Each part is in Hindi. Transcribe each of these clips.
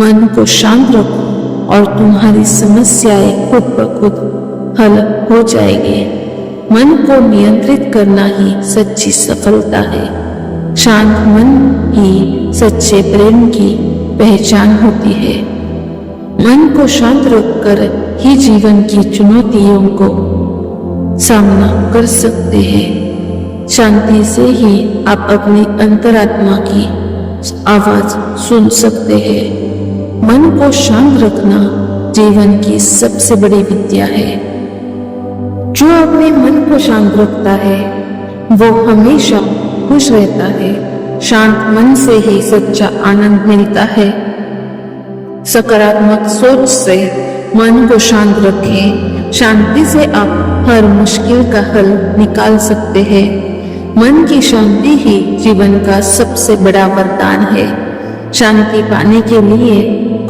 मन को शांत रखो और तुम्हारी समस्याएं खुद ब खुद हल हो जाएगी। मन को नियंत्रित करना ही सच्ची सफलता है। शांत मन ही सच्चे प्रेम की पहचान होती है। मन को शांत रखकर ही जीवन की चुनौतियों को सामना कर सकते हैं। शांति से ही आप अपनी अंतरात्मा की आवाज सुन सकते हैं। मन को शांत रखना जीवन की सबसे बड़ी विद्या है। जो अपने मन को शांत रखता है वो हमेशा खुश रहता है। शांत मन से ही सच्चा आनंद मिलता है। सकारात्मक सोच से मन को शांत रखें। शांति से आप हर मुश्किल का हल निकाल सकते हैं। मन की शांति ही जीवन का सबसे बड़ा वरदान है। शांति पाने के लिए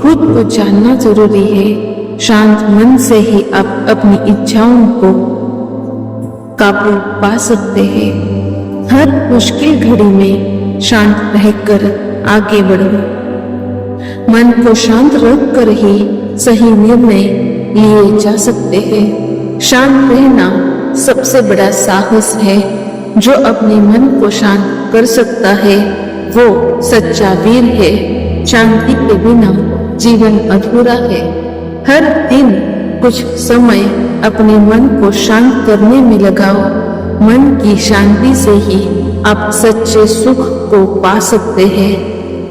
खुद को जानना जरूरी है। शांत मन से ही आप अपनी इच्छाओं को काबू पा सकते हैं। हर मुश्किल घड़ी में शांत रहकर आगे बढ़ो। मन को शांत रखकर ही सही निर्णय लिए जा सकते हैं। शांत रहना सबसे बड़ा साहस है। जो अपने मन को शांत कर सकता है वो सच्चा वीर है। शांति के बिना जीवन अधूरा है। हर दिन कुछ समय अपने मन को शांत करने में लगाओ। मन की शांति से ही आप सच्चे सुख को पा सकते हैं।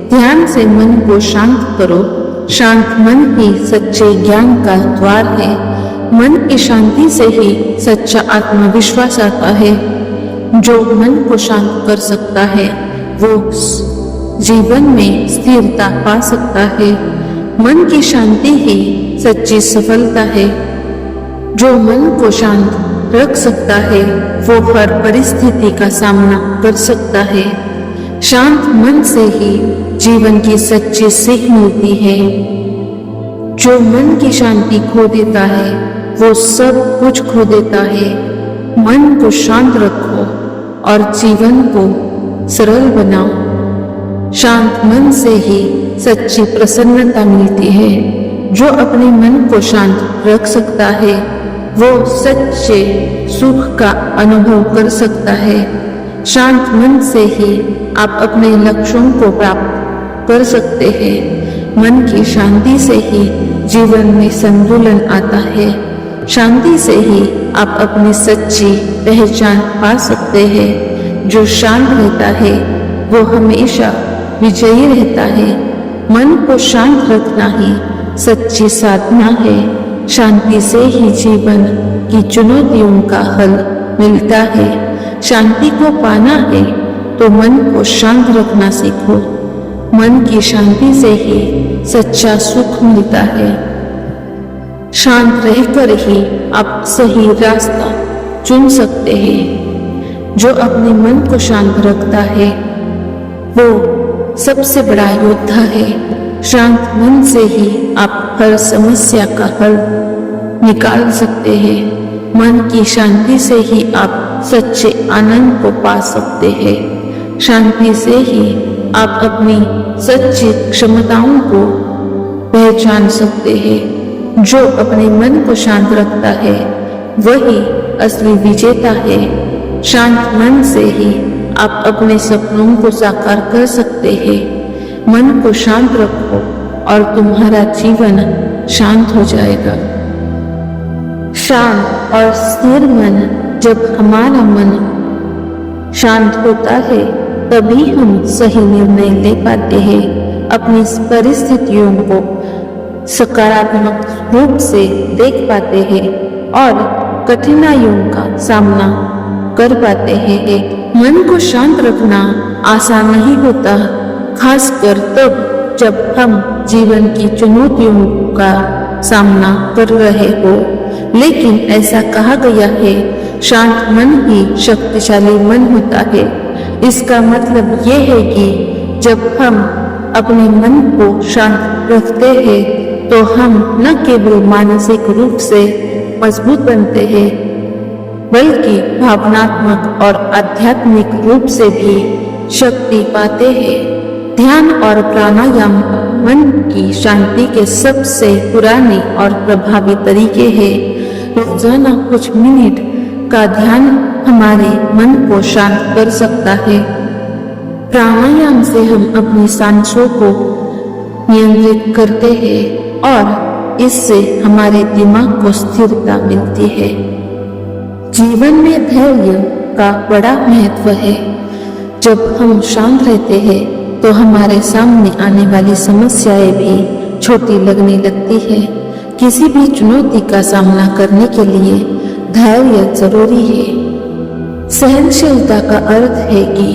ध्यान से मन को शांत करो। शांत मन ही सच्चे ज्ञान का द्वार है। मन की शांति से ही सच्चा आत्मविश्वास आता है। जो मन को शांत कर सकता है वो जीवन में स्थिरता पा सकता है। मन की शांति ही सच्ची सफलता है। जो मन को शांत रख सकता है वो हर परिस्थिति का सामना कर सकता है। शांत मन से ही जीवन की सच्ची सीख मिलती है। जो मन की शांति खो देता है वो सब कुछ खो देता है। मन को शांत रखो और जीवन को सरल बनाओ। शांत मन से ही सच्ची प्रसन्नता मिलती है। जो अपने मन को शांत रख सकता है वो सच्चे सुख का अनुभव कर सकता है। शांत मन से ही आप अपने लक्ष्यों को प्राप्त कर सकते हैं। मन की शांति से ही जीवन में संतुलन आता है। शांति से ही आप अपनी सच्ची पहचान पा सकते हैं। जो शांत रहता है वो हमेशा विजयी रहता है। मन को शांत रखना ही सच्ची साधना है। शांति से ही जीवन की चुनौतियों का हल मिलता है। शांति को पाना है तो मन को शांत रखना सीखो। मन की शांति से ही सच्चा सुख मिलता है। शांत रहकर ही आप सही रास्ता चुन सकते हैं। जो अपने मन को शांत रखता है वो सबसे बड़ा योद्धा है। शांत मन से ही आप हर समस्या का हल निकाल सकते हैं। मन की शांति से ही आप सच्चे आनंद को पा सकते हैं। शांति से ही आप अपनी सच्ची क्षमताओं को पहचान सकते हैं। जो अपने मन को शांत रखता है वही असली विजेता है। शांत मन से ही आप अपने सपनों को साकार कर सकते हैं। मन को शांत रखो और तुम्हारा जीवन शांत हो जाएगा। शांत और स्थिर मन, जब हमारा मन शांत होता है तभी हम सही निर्णय ले पाते हैं। अपनी परिस्थितियों को सकारात्मक रूप से देख पाते हैं और कठिनाइयों का सामना कर पाते हैं। मन को शांत रखना आसान नहीं होता, खासकर तब जब हम जीवन की चुनौतियों का सामना कर रहे हो। लेकिन ऐसा कहा गया है, शांत मन ही शक्तिशाली मन होता है। इसका मतलब ये है कि जब हम अपने मन को शांत रखते हैं तो हम न केवल मानसिक रूप से मजबूत बनते हैं बल्कि भावनात्मक और आध्यात्मिक रूप से भी शक्ति पाते हैं। ध्यान और प्राणायाम मन की शांति के सबसे पुराने और प्रभावी तरीके हैं। रोजाना कुछ मिनट का ध्यान हमारे मन को शांत कर सकता है। प्राणायाम से हम अपनी सांसों को नियंत्रित करते हैं और इससे हमारे दिमाग को स्थिरता मिलती है। जीवन में धैर्य का बड़ा महत्व है। जब हम शांत रहते हैं तो हमारे सामने आने वाली समस्याएं भी छोटी लगने लगती है। किसी भी चुनौती का सामना करने के लिए धैर्य जरूरी है। सहनशीलता का अर्थ है कि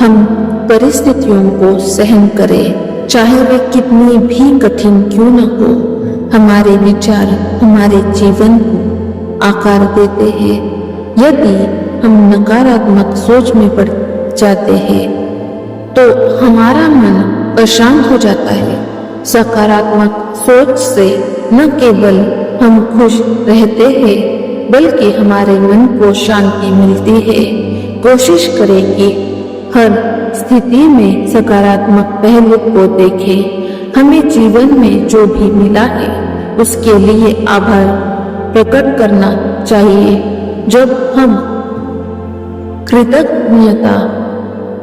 हम परिस्थितियों को सहन करें, चाहे वे कितनी भी कठिन क्यों न हो। हमारे विचार हमारे जीवन को आकार देते हैं। यदि हम नकारात्मक सोच में पड़ जाते हैं तो हमारा मन अशांत हो जाता है। सकारात्मक सोच से न केवल हम खुश रहते हैं बल्कि हमारे मन को शांति मिलती है। कोशिश करें कि हर स्थिति में सकारात्मक पहलू को देखें। हमें जीवन में जो भी मिला है उसके लिए आभार प्रकट करना चाहिए। जब हम कृतज्ञता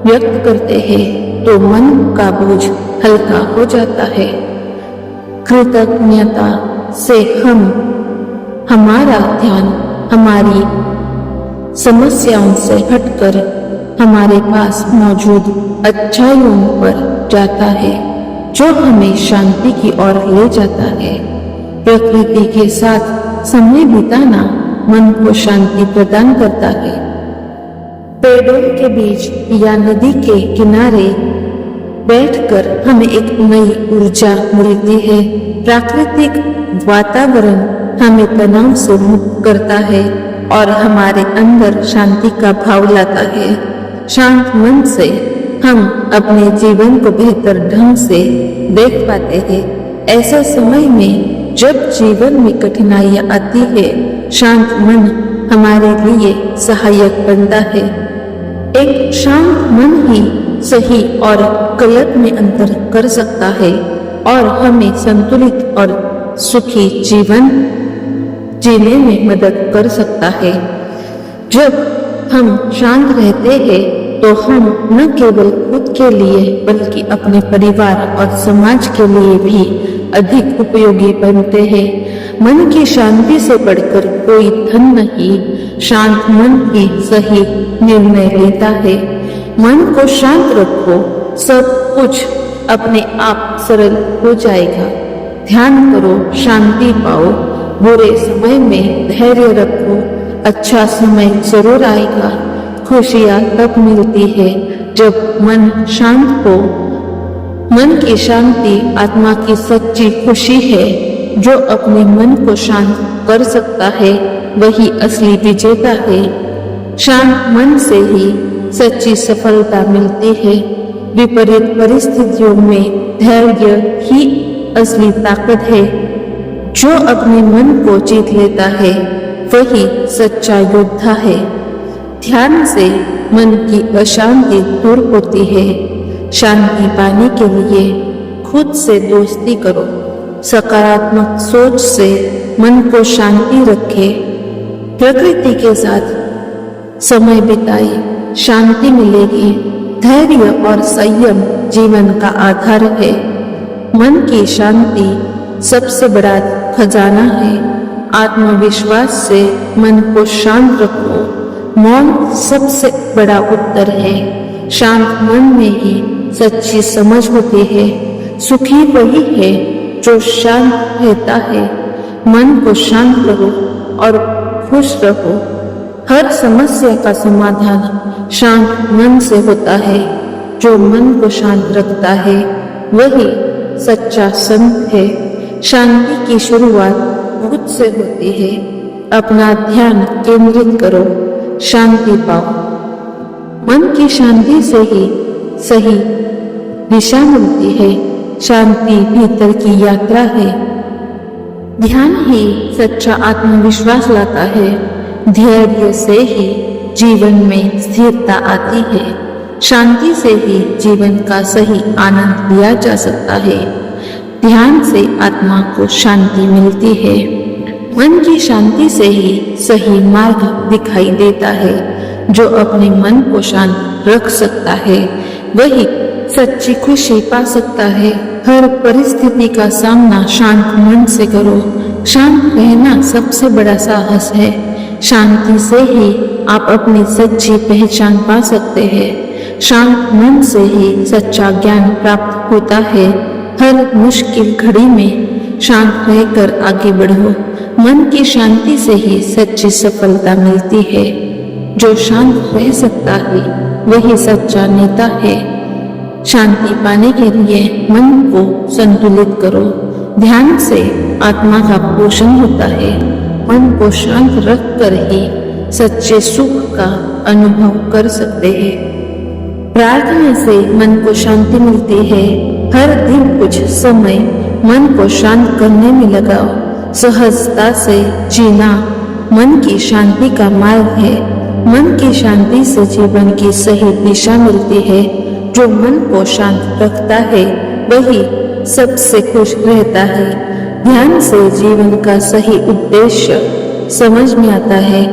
व्यक्त करते हैं तो मन का बोझ हल्का हो जाता है। कृतज्ञता से हमारा ध्यान हमारी समस्याओं से हटकर हमारे पास मौजूद अच्छाइयों पर जाता है, जो हमें शांति की ओर ले जाता है। प्रकृति के साथ समय बिताना मन को शांति प्रदान करता है। पेड़ों के बीच या नदी के किनारे बैठकर हमें एक नई ऊर्जा मिलती है। प्राकृतिक वातावरण हमें तनाव से मुक्त करता है और हमारे अंदर शांति का भाव लाता है। शांत मन से हम अपने जीवन को बेहतर ढंग से देख पाते हैं। ऐसे समय में जब जीवन में कठिनाइयां आती है, शांत मन हमारे लिए सहायक बनता है। एक शांत मन ही सही और गलत में अंतर कर सकता है और हमें संतुलित और सुखी जीवन जीने में मदद कर सकता है। जब हम शांत रहते हैं तो हम न केवल खुद के लिए बल्कि अपने परिवार और समाज के लिए भी अधिक उपयोगी बनते हैं। मन की शांति से बढ़कर कोई धन नहीं। शांत मन ही सही निर्णय लेता है। मन को शांत रखो, सब कुछ अपने आप सरल हो जाएगा। ध्यान करो, शांति पाओ। बुरे समय में धैर्य रखो, अच्छा समय जरूर आएगा। खुशियाँ तब मिलती है जब मन शांत हो। मन की शांति आत्मा की सच्ची खुशी है। जो अपने मन को शांत कर सकता है वही असली विजेता है। शांत मन से ही सच्ची सफलता मिलती है। विपरीत परिस्थितियों में धैर्य ही असली ताकत है। जो अपने मन को जीत लेता है वही सच्चा योद्धा है। ध्यान से मन की अशांति दूर होती है। शांति पाने के लिए खुद से दोस्ती करो। सकारात्मक सोच से मन को शांति रखे। प्रकृति के साथ समय बिताए, शांति मिलेगी। धैर्य और संयम जीवन का आधार है। मन की शांति सबसे बड़ा खजाना है। आत्मविश्वास से मन को शांत रखो। मौन सबसे बड़ा उत्तर है। शांत मन में ही सच्ची समझ होती है। सुखी वही है जो शांत रहता है। मन को शांत करो और खुश रहो। हर समस्या का समाधान शांत मन से होता है। जो मन को शांत रखता है वही सच्चा संत है। शांति की शुरुआत खुद से होती है। अपना ध्यान केंद्रित करो, शांति पाओ। मन की शांति से ही सही दिशा मिलती है। शांति भीतर की यात्रा है। ध्यान ही सच्चा आत्मविश्वास लाता है। धैर्य से ही जीवन में स्थिरता आती है। शांति से ही जीवन का सही आनंद लिया जा सकता है। ध्यान से आत्मा को शांति मिलती है। मन की शांति से ही सही मार्ग दिखाई देता है। जो अपने मन को शांत रख सकता है वही सच्ची खुशी पा सकता है। हर परिस्थिति का सामना शांत मन से करो। शांत रहना सबसे बड़ा साहस है। शांति से ही आप अपनी सच्ची पहचान पा सकते हैं। शांत मन से ही सच्चा ज्ञान प्राप्त होता है। हर मुश्किल घड़ी में शांत रहकर आगे बढ़ो। मन की शांति से ही सच्ची सफलता मिलती है। जो शांत रह सकता है वही सच्चा नेता है। शांति पाने के लिए मन को संतुलित करो। ध्यान से आत्मा का पोषण होता है। मन को शांत रखकर ही सच्चे सुख का अनुभव कर सकते हैं। प्रार्थना से मन को शांति मिलती है। हर दिन कुछ समय मन को शांत करने में लगाओ। सहजता से जीना मन की शांति का मार्ग है। मन की शांति से जीवन की सही दिशा मिलती है। जो मन को शांत रखता है वही सबसे खुश रहता है। ध्यान से जीवन का सही उद्देश्य समझ में आता है।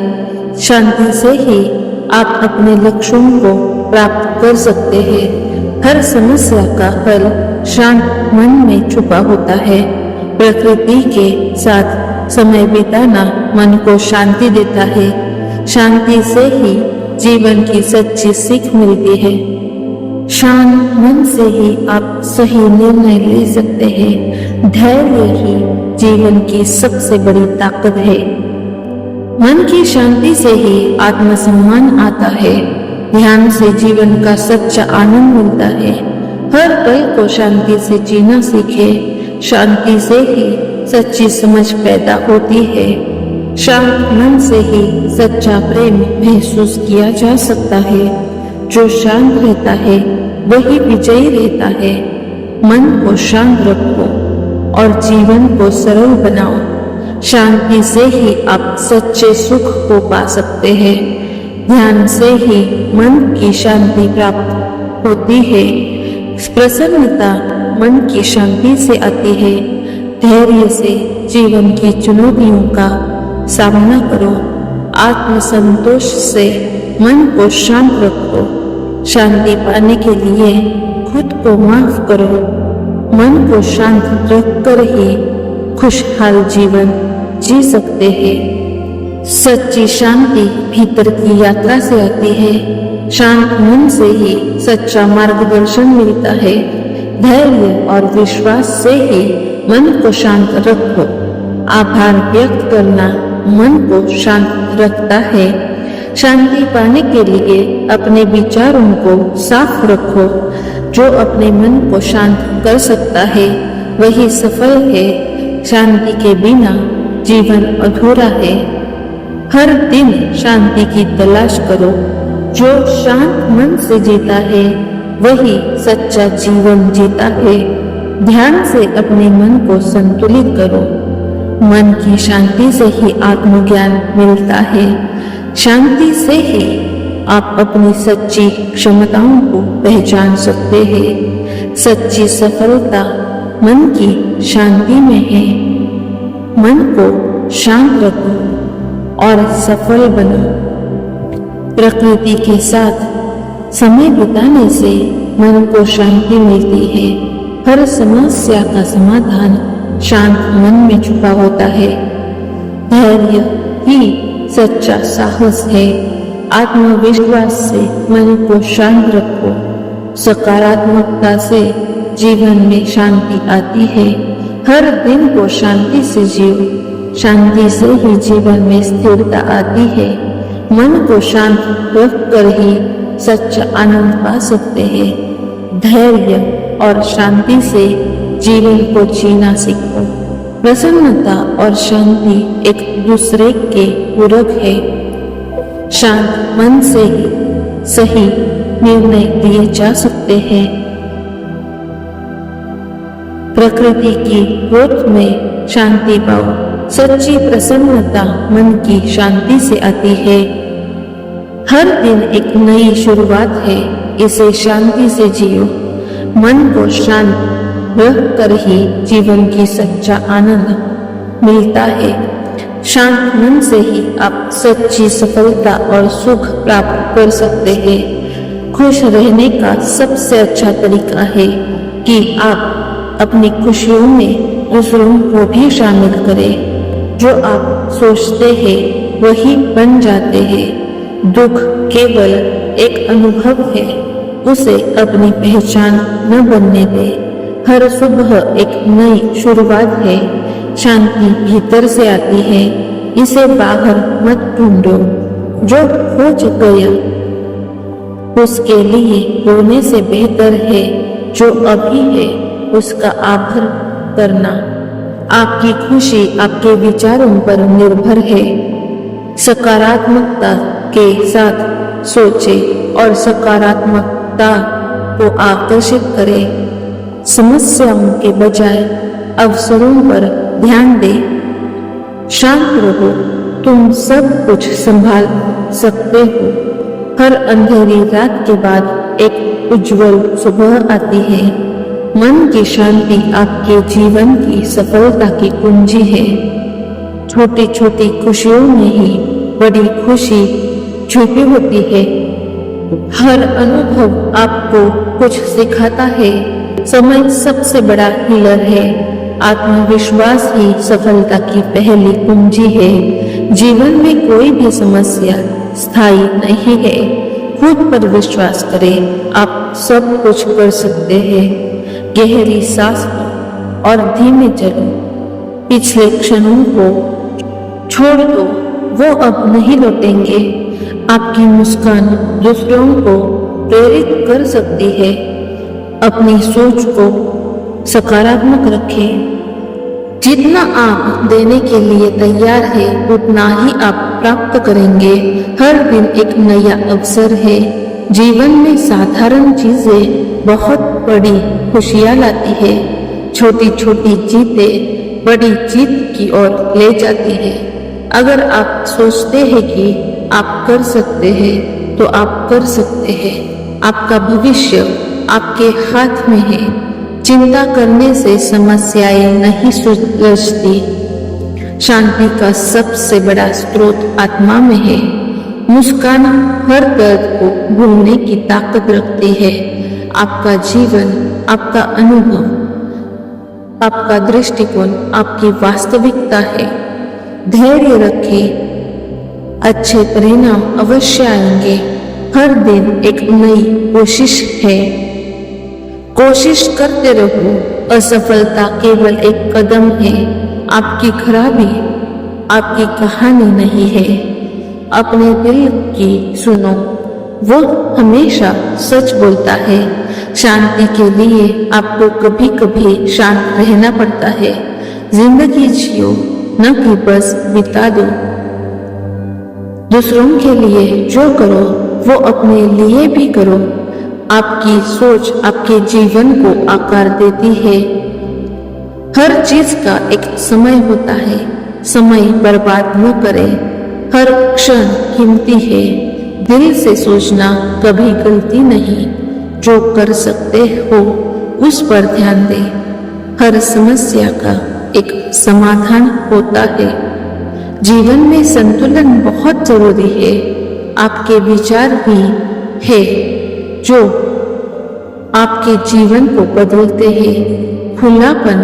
शांति से ही आप अपने लक्ष्यों को प्राप्त कर सकते हैं। हर समस्या का हल शांत मन में छुपा होता है। प्रकृति के साथ समय बिताना मन को शांति देता है। शांति से ही जीवन की सच्ची सीख मिलती है। शांत मन से ही आप सही निर्णय ले सकते हैं। धैर्य ही जीवन की सबसे बड़ी ताकत है। मन की शांति से ही आत्मसम्मान आता है। ध्यान से जीवन का सच्चा आनंद मिलता है। हर पल को शांति से जीना सीखे। शांति से ही सच्ची समझ पैदा होती है। शांत मन से ही सच्चा प्रेम महसूस किया जा सकता है। जो शांत रहता है वही विजयी रहता है। मन को शांत रखो और जीवन को सरल बनाओ। शांति से ही आप सच्चे सुख को पा सकते हैं। ध्यान से ही मन की शांति प्राप्त होती है। प्रसन्नता मन की शांति से आती है। धैर्य से जीवन की चुनौतियों का सामना करो। आत्मसंतोष से मन को शांत रखो। शांति पाने के लिए खुद को माफ करो। मन को शांत रखकर ही खुशहाल जीवन जी सकते हैं। सच्ची शांति भीतर की यात्रा से आती है। शांत मन से ही सच्चा मार्गदर्शन मिलता है। धैर्य और विश्वास से ही मन को शांत रखो। आभार व्यक्त करना मन को शांत रखता है। शांति पाने के लिए अपने विचारों को साफ रखो। जो अपने मन को शांत कर सकता है वही सफल है। शांति के बिना जीवन अधूरा है। हर दिन शांति की तलाश करो। जो शांत मन से जीता है वही सच्चा जीवन जीता है। ध्यान से अपने मन को संतुलित करो। मन की शांति से ही आत्मज्ञान मिलता है। शांति से ही आप अपनी सच्ची क्षमताओं को पहचान सकते हैं। सच्ची सफलता मन की शांति में है। मन को शांत रखो और सफल बनो। प्रकृति के साथ समय बिताने से मन को शांति मिलती है। हर समस्या का समाधान शांत मन में छुपा होता है। धैर्य ही सच्चा साहस है। आत्मविश्वास से मन को शांत रखो। सकारात्मकता से जीवन में शांति आती है। हर दिन को शांति से जियो। शांति से ही जीवन में स्थिरता आती है। मन को शांत रखकर ही सच्चा आनंद पा सकते हैं। धैर्य और शांति से जीवन को जीना सीखो। प्रसन्नता और शांति एक दूसरे के पूरक है। शांत मन से ही सही निर्णय लिए जा सकते हैं। प्रकृति की गोद में शांति पाओ। सच्ची प्रसन्नता मन की शांति से आती है। हर दिन एक नई शुरुआत है। इसे शांति से जियो। मन को शांत रह कर ही जीवन की सच्चा आनंद मिलता है। शांत मन से ही आप सच्ची सफलता और सुख प्राप्त कर सकते हैं। खुश रहने का सबसे अच्छा तरीका है कि आप अपनी खुशियों में दूसरों को भी शामिल करें। जो आप सोचते हैं वही बन जाते हैं। दुख केवल एक अनुभव है, उसे अपनी पहचान न बनने दें। हर सुबह एक नई शुरुआत है। शांति भीतर से आती है, इसे बाहर मत ढूंढो। जो हो गया उसके लिए रोने से बेहतर है जो अभी है उसका आभार करना। आपकी खुशी आपके विचारों पर निर्भर है। सकारात्मकता के साथ सोचें और सकारात्मकता को आकर्षित करें। समस्याओं के बजाय अवसरों पर ध्यान दें। शांत रहो, तुम सब कुछ संभाल सकते हो। हर अंधेरी रात के बाद एक उज्जवल सुबह आती है। मन की शांति आपके जीवन की सफलता की कुंजी है। छोटी छोटी खुशियों में ही बड़ी खुशी छुपी होती है। हर अनुभव आपको कुछ सिखाता है। समय सबसे बड़ा हीलर है। आत्मविश्वास ही सफलता की पहली कुंजी है। जीवन में कोई भी समस्या स्थायी नहीं है। खुद पर विश्वास करें, आप सब कुछ कर सकते हैं। गहरी सांस लो और धीमे चलो। पिछले क्षणों को छोड़ दो, वो अब नहीं लौटेंगे। आपकी मुस्कान दूसरों को प्रेरित कर सकती है। अपनी सोच को सकारात्मक रखें। जितना आप देने के लिए तैयार है उतना ही आप प्राप्त करेंगे। हर दिन एक नया अवसर है। जीवन में साधारण चीजें बहुत बड़ी खुशियां लाती है। छोटी छोटी जीतें बड़ी जीत की ओर ले जाती है। अगर आप सोचते हैं कि आप कर सकते हैं तो आप कर सकते हैं। आपका भविष्य आपके हाथ में है। चिंता करने से समस्याएं नहीं सुलझती। शांति का सबसे बड़ा स्रोत आत्मा में है। मुस्कान हर दर्द को भूलने की ताकत रखती है। आपका जीवन, आपका अनुभव, आपका दृष्टिकोण आपकी वास्तविकता है। धैर्य रखें, अच्छे परिणाम अवश्य आएंगे। हर दिन एक नई कोशिश है। कोशिश करते रहो। असफलता केवल एक कदम है। आपकी खराबी आपकी कहानी नहीं है। अपने दिल की सुनो, वो हमेशा सच बोलता है। शांति के लिए आपको कभी कभी शांत रहना पड़ता है। जिंदगी जियो, न कि बस बिता दो। दूसरों के लिए जो करो वो अपने लिए भी करो। आपकी सोच आपके जीवन को आकार देती है। हर चीज का एक समय होता है। समय बर्बाद न करें। हर क्षण कीमती है। दिल से सोचना कभी गलती नहीं। जो कर सकते हो उस पर ध्यान दें। हर समस्या का एक समाधान होता है। जीवन में संतुलन बहुत जरूरी है। आपके विचार भी है जो आपके जीवन को बदलते हैं। खुलापन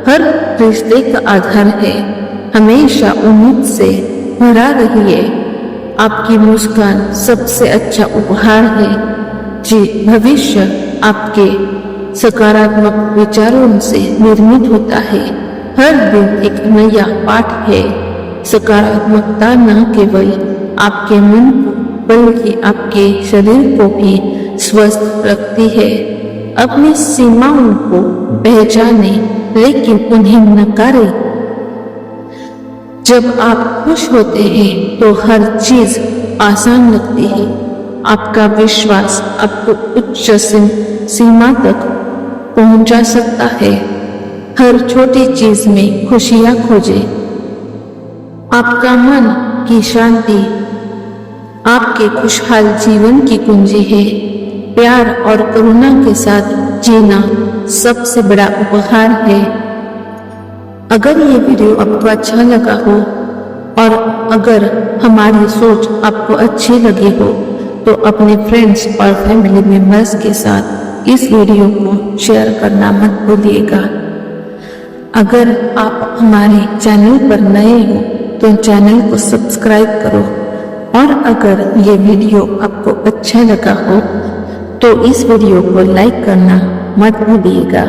हर रिश्ते का आधार है। हमेशा उम्मीद से भरा रहिए। आपकी मुस्कान सबसे अच्छा उपहार है। जी, भविष्य आपके सकारात्मक विचारों से निर्मित होता है। हर दिन एक नया पाठ है। सकारात्मकता न केवल आपके मन को बल्कि आपके शरीर को भी स्वस्थ रखती है। अपनी सीमाओं को पहचाने लेकिन उन्हें नकारें। जब आप खुश होते हैं तो हर चीज आसान लगती है। आपका विश्वास आपको उच्च सीमा तक पहुंचा सकता है। हर छोटी चीज में खुशियां खोजें। आपका मन की शांति आपके खुशहाल जीवन की कुंजी है। प्यार और करुणा के साथ जीना सबसे बड़ा उपहार है। अगर ये वीडियो आपको अच्छा लगा हो और अगर हमारी सोच आपको अच्छी लगी हो तो अपने फ्रेंड्स और फैमिली मेम्बर्स के साथ इस वीडियो को शेयर करना मत भूलिएगा। अगर आप हमारे चैनल पर नए हो तो चैनल को सब्सक्राइब करो और अगर ये वीडियो आपको अच्छा लगा हो तो इस वीडियो को लाइक करना मत भूलिएगा।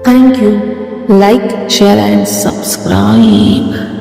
Thank you. Like, share and subscribe.